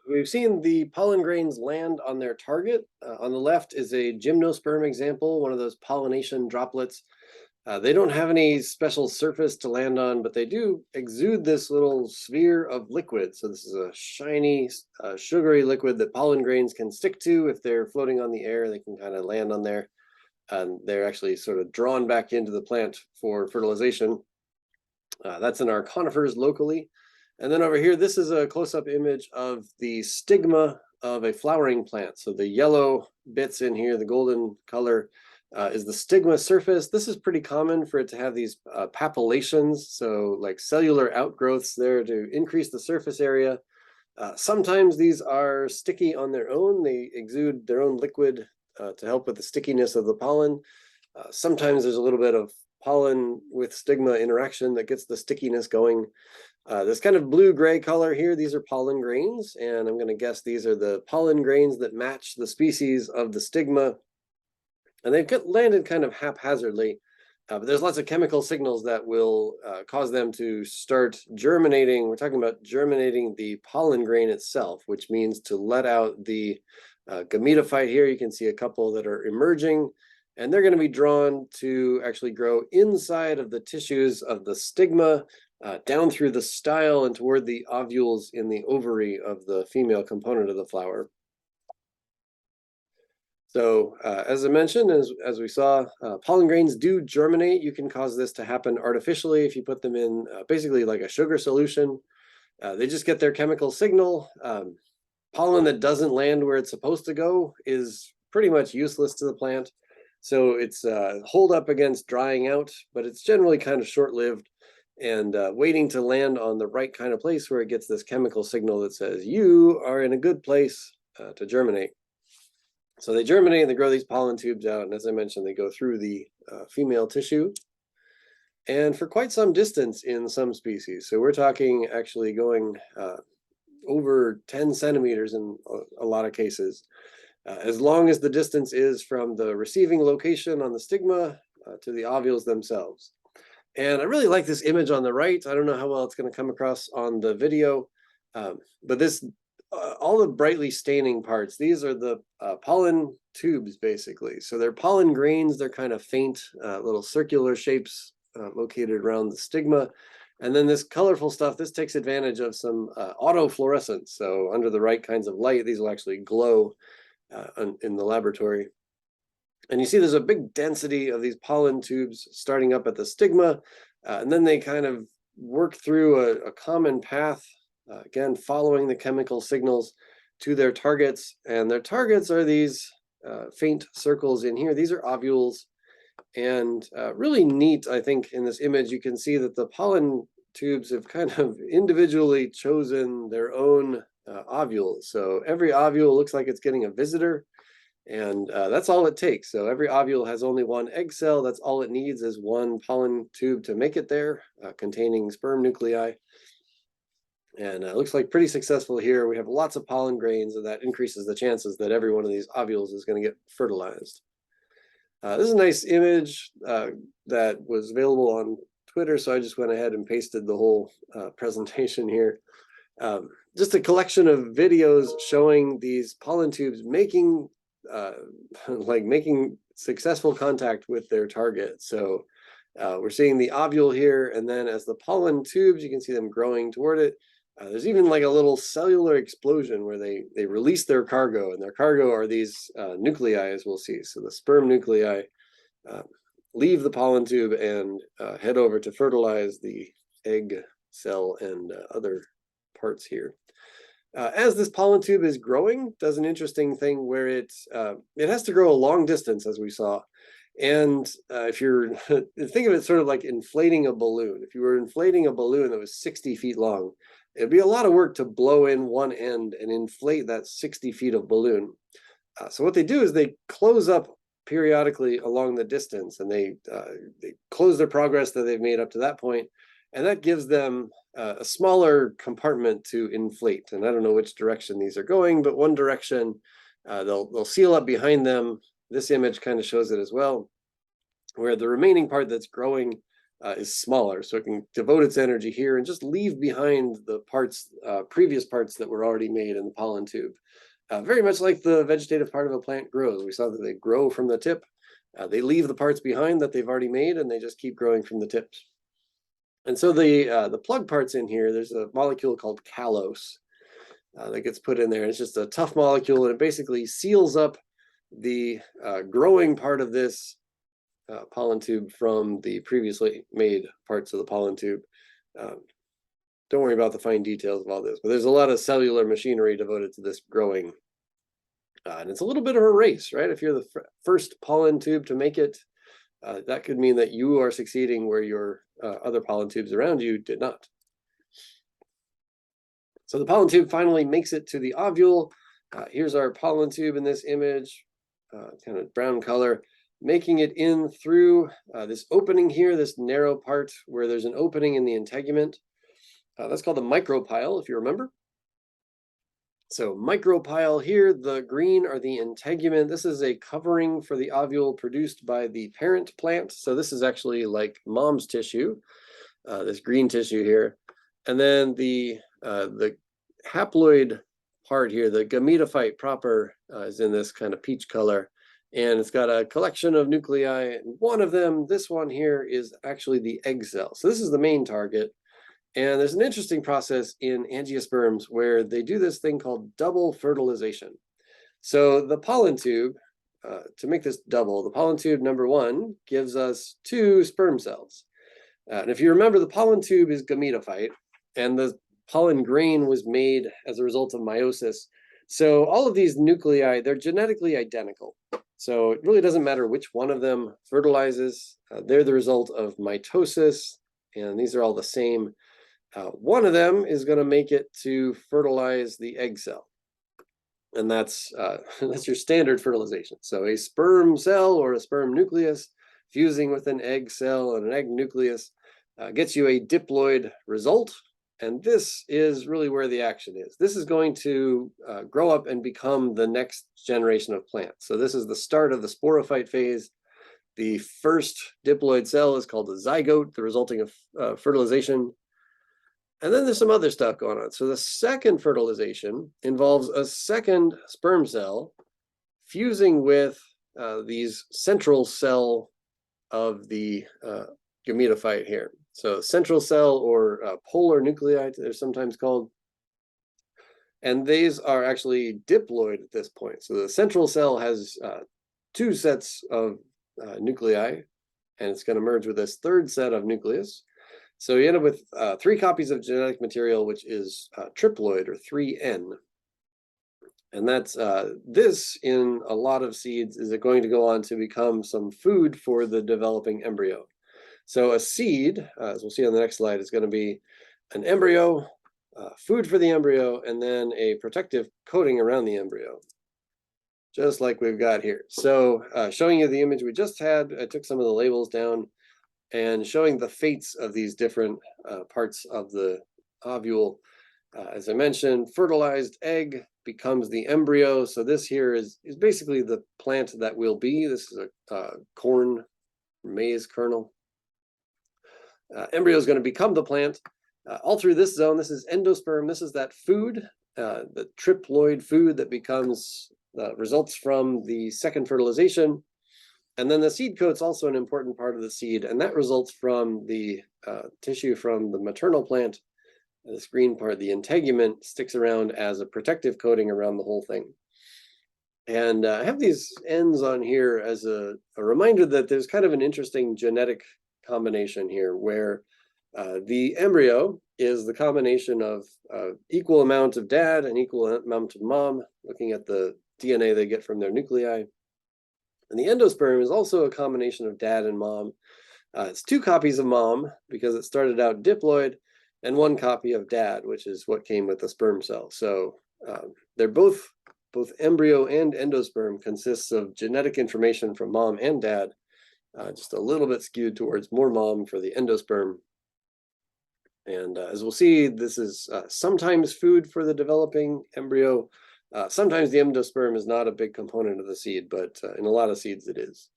We've seen the pollen grains land on their target. On the left is a gymnosperm example, one of those pollination droplets. They don't have any special surface to land on, but they do exude this little sphere of liquid. So this is a shiny, sugary liquid that pollen grains can stick to. If they're floating on the air, they can kind of land on there. And they're actually sort of drawn back into the plant for fertilization. That's in our conifers locally. And then over here, this is a close-up image of the stigma of a flowering plant. So the yellow bits in here, the golden color, is the stigma surface. This is pretty common for it to have these papillations, so like cellular outgrowths there to increase the surface area. Sometimes these are sticky on their own. They exude their own liquid to help with the stickiness of the pollen. Sometimes there's a little bit of pollen with stigma interaction that gets the stickiness going. This kind of blue-gray color here, these are pollen grains, and I'm going to guess these are the pollen grains that match the species of the stigma. And they've landed kind of haphazardly, but there's lots of chemical signals that will cause them to start germinating. We're talking about germinating the pollen grain itself, which means to let out the gametophyte here. You can see a couple that are emerging, and they're going to be drawn to actually grow inside of the tissues of the stigma, down through the style and toward the ovules in the ovary of the female component of the flower. So as I mentioned, as we saw, pollen grains do germinate. You can cause this to happen artificially if you put them in basically like a sugar solution. They just get their chemical signal. Pollen that doesn't land where it's supposed to go is pretty much useless to the plant. So it's hold up against drying out, but it's generally kind of short-lived and waiting to land on the right kind of place where it gets this chemical signal that says you are in a good place to germinate. So they germinate and they grow these pollen tubes out, and as I mentioned, they go through the female tissue and for quite some distance in some species. So we're talking actually going over 10 centimeters in a lot of cases, as long as the distance is from the receiving location on the stigma to the ovules themselves. And I really like this image on the right. I don't know how well it's going to come across on the video, but this, all the brightly staining parts, these are the pollen tubes, basically. So they're pollen grains. They're kind of faint, little circular shapes located around the stigma. And then this colorful stuff, this takes advantage of some autofluorescence. So under the right kinds of light, these will actually glow in the laboratory. And you see there's a big density of these pollen tubes starting up at the stigma, and then they kind of work through a common path, again, following the chemical signals to their targets. And their targets are these faint circles in here. These are ovules. And really neat, I think, in this image, you can see that the pollen tubes have kind of individually chosen their own ovules. So every ovule looks like it's getting a visitor. And that's all it takes. So every ovule has only one egg cell. That's all it needs is one pollen tube to make it there, containing sperm nuclei. And it looks like pretty successful here. We have lots of pollen grains, and that increases the chances that every one of these ovules is going to get fertilized. This is a nice image that was available on Twitter, so I just went ahead and pasted the whole presentation here. Just a collection of videos showing these pollen tubes making making successful contact with their target. So we're seeing the ovule here, and then as the pollen tubes, you can see them growing toward it. There's even like a little cellular explosion where they release their cargo, and their cargo are these nuclei, as we'll see. So the sperm nuclei leave the pollen tube and head over to fertilize the egg cell and other parts here. As this pollen tube is growing, does an interesting thing where it has to grow a long distance, as we saw. And if you're think of it sort of like inflating a balloon. If you were inflating a balloon that was 60 feet long, it'd be a lot of work to blow in one end and inflate that 60 feet of balloon. So what they do is they close up periodically along the distance, and they close their progress that they've made up to that point, and that gives them a smaller compartment to inflate. And I don't know which direction these are going, but one direction they'll seal up behind them. This image kind of shows it as well, where the remaining part that's growing is smaller, so it can devote its energy here and just leave behind the parts, previous parts that were already made in the pollen tube. Very much like the vegetative part of a plant grows. We saw that they grow from the tip. They leave the parts behind that they've already made, and they just keep growing from the tips. And so the plug parts in here, there's a molecule called callose that gets put in there. It's just a tough molecule, and it basically seals up the growing part of this pollen tube from the previously made parts of the pollen tube. Don't worry about the fine details of all this, but there's a lot of cellular machinery devoted to this growing. And it's a little bit of a race, right? If you're the first pollen tube to make it, that could mean that you are succeeding where your other pollen tubes around you did not. So the pollen tube finally makes it to the ovule. Here's our pollen tube in this image, kind of brown color, making it in through this opening here, this narrow part where there's an opening in the integument. That's called the micropyle, if you remember. So micropyle here, the green are the integument. This is a covering for the ovule produced by the parent plant. So this is actually like mom's tissue, this green tissue here. And then the haploid part here, the gametophyte proper, is in this kind of peach color. And it's got a collection of nuclei. One of them, this one here, is actually the egg cell. So this is the main target. And there's an interesting process in angiosperms where they do this thing called double fertilization. So the pollen tube, to make this double, the pollen tube number one gives us 2 sperm cells. And if you remember, the pollen tube is gametophyte, and the pollen grain was made as a result of meiosis. So all of these nuclei, they're genetically identical. So it really doesn't matter which one of them fertilizes. They're the result of mitosis, and these are all the same. One of them is going to make it to fertilize the egg cell, and that's your standard fertilization. So a sperm cell or a sperm nucleus fusing with an egg cell and an egg nucleus gets you a diploid result, and this is really where the action is. This is going to grow up and become the next generation of plants. So this is the start of the sporophyte phase. The first diploid cell is called a zygote, the resulting of fertilization. And then there's some other stuff going on. So the second fertilization involves a second sperm cell fusing with these central cell of the gametophyte here. So central cell, or polar nuclei, they're sometimes called. And these are actually diploid at this point. So the central cell has 2 sets of nuclei, and it's going to merge with this third set of nucleus. So you end up with 3 copies of genetic material, which is triploid, or 3N. And that's this, in a lot of seeds, is going to go on to become some food for the developing embryo. So a seed, as we'll see on the next slide, is going to be an embryo, food for the embryo, and then a protective coating around the embryo, just like we've got here. So showing you the image we just had, I took some of the labels down, and showing the fates of these different parts of the ovule. As I mentioned, fertilized egg becomes the embryo. So this here is basically the plant that will be. This is a corn, maize kernel. Embryo is going to become the plant. All through this zone, this is endosperm. This is that food, the triploid food that becomes, results from the second fertilization. And then the seed coat's also an important part of the seed, and that results from the tissue from the maternal plant. This green part, the integument, sticks around as a protective coating around the whole thing. And I have these ends on here as a reminder that there's kind of an interesting genetic combination here, where the embryo is the combination of equal amount of dad and equal amount of mom, looking at the DNA they get from their nuclei. And the endosperm is also a combination of dad and mom. It's 2 copies of mom, because it started out diploid, and 1 copy of dad, which is what came with the sperm cell. So they're both embryo and endosperm consists of genetic information from mom and dad, just a little bit skewed towards more mom for the endosperm. And as we'll see, this is sometimes food for the developing embryo. Sometimes the endosperm is not a big component of the seed, but in a lot of seeds it is.